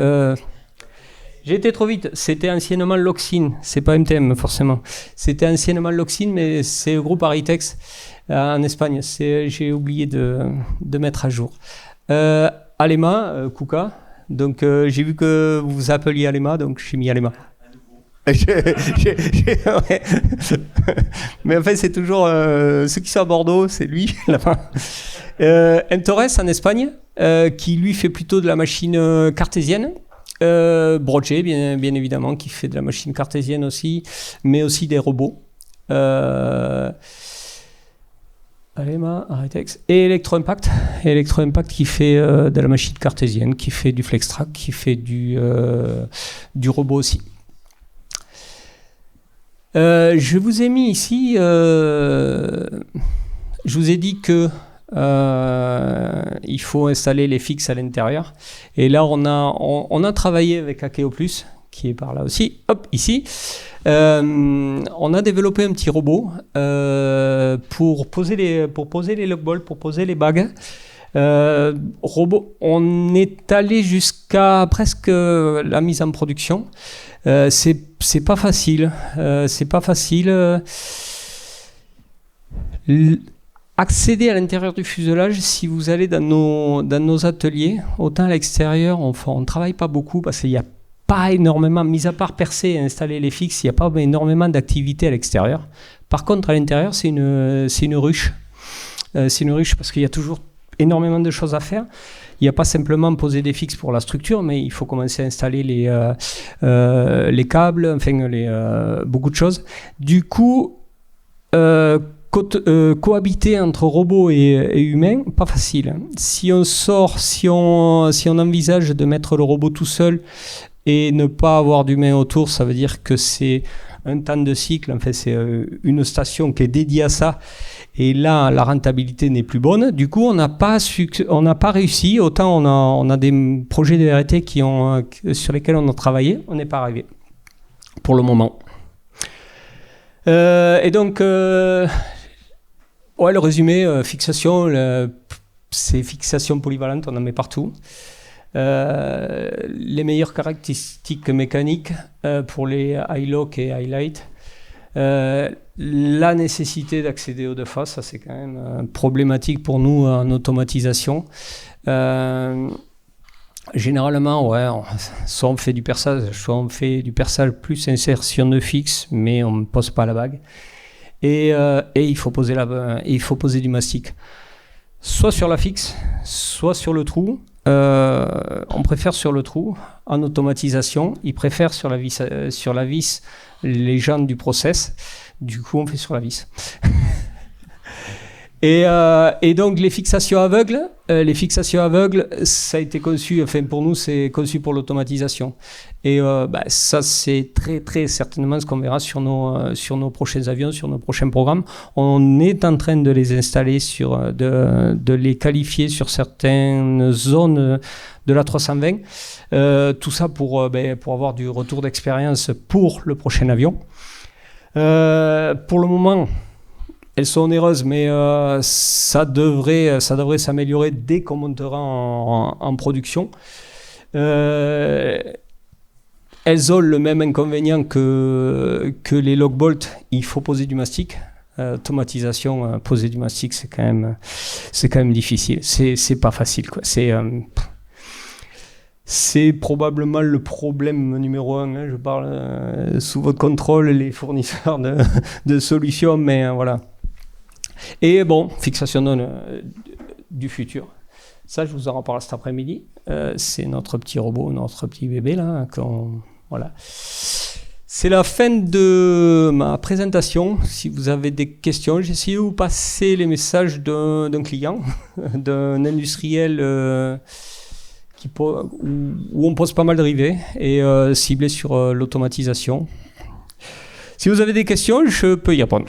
J'ai été trop vite. C'était anciennement Loxine. C'est pas MTM forcément. C'était anciennement Loxine, mais c'est le groupe Aritex en Espagne. J'ai oublié de mettre à jour. Alema, Kuka. Donc j'ai vu que vous vous appeliez Alema, donc j'ai mis Alema. Ouais. Mais en fait, c'est toujours ceux qui sont à Bordeaux, c'est lui là-bas. Torres en Espagne, qui lui fait plutôt de la machine cartésienne. Brochet, bien évidemment, qui fait de la machine cartésienne aussi, mais aussi des robots. Alema, Aritex. Et Electro-Impact. Electro-Impact qui fait de la machine cartésienne, qui fait du flex-track, qui fait du robot aussi. Je vous ai mis ici... je vous ai dit que il faut installer les fixes à l'intérieur. Et là, on a travaillé avec Akeo Plus, qui est par là aussi. Hop, ici. On a développé un petit robot pour poser les lock bolts, pour poser les bagues. Robot, on est allé jusqu'à presque la mise en production. C'est pas facile. C'est pas facile. Accéder à l'intérieur du fuselage, si vous allez dans nos ateliers, autant à l'extérieur, on ne travaille pas beaucoup parce qu'il n'y a pas énormément, mis à part percer et installer les fixes, il n'y a pas énormément d'activité à l'extérieur. Par contre, à l'intérieur, c'est une ruche. C'est une ruche parce qu'il y a toujours énormément de choses à faire. Il n'y a pas simplement poser des fixes pour la structure, mais il faut commencer à installer les câbles, enfin beaucoup de choses. Du coup, cohabiter entre robots et humains, pas facile. Si on envisage de mettre le robot tout seul et ne pas avoir d'humain autour, ça veut dire que c'est un temps de cycle. En fait, c'est une station qui est dédiée à ça. Et là, la rentabilité n'est plus bonne. Du coup, on n'a pas réussi. Autant on a des projets de RT sur lesquels on a travaillé, on n'est pas arrivé pour le moment. Et donc, le résumé, fixation, c'est fixation polyvalente, on en met partout. Les meilleures caractéristiques mécaniques pour les high-lock et highlight. La nécessité d'accéder aux deux faces, ça c'est quand même problématique pour nous en automatisation. Généralement, soit on fait du perçage, soit on fait du perçage plus insertion de fixe, mais on ne pose pas la bague. Et il faut poser du mastic. Soit sur la fixe, soit sur le trou. On préfère sur le trou en automatisation. Ils préfèrent sur la vis les gens du process. Du coup, on fait sur la vis. Et donc les fixations aveugles, les fixations aveugles, ça a été conçu, enfin pour nous, c'est conçu pour l'automatisation. Et ça, c'est très, très certainement ce qu'on verra sur nos prochains avions, sur nos prochains programmes. On est en train de les installer, de les qualifier sur certaines zones de l'A320. Tout ça pour avoir du retour d'expérience pour le prochain avion. Pour le moment, elles sont onéreuses, mais ça devrait s'améliorer dès qu'on montera en production. Elles ont le même inconvénient que les logbolt. Il faut poser du mastic. Automatisation, poser du mastic, c'est quand même difficile. C'est pas facile, quoi. C'est probablement le problème numéro 1. Hein. Je parle sous votre contrôle, les fournisseurs de solutions, mais voilà. Et bon, fixation du futur. Ça, je vous en reparle cet après-midi. C'est notre petit robot, notre petit bébé, là. Voilà. C'est la fin de ma présentation. Si vous avez des questions, j'ai essayé de vous passer les messages d'un client, d'un industriel où on pose pas mal de rivets et ciblé sur l'automatisation. Si vous avez des questions, je peux y répondre.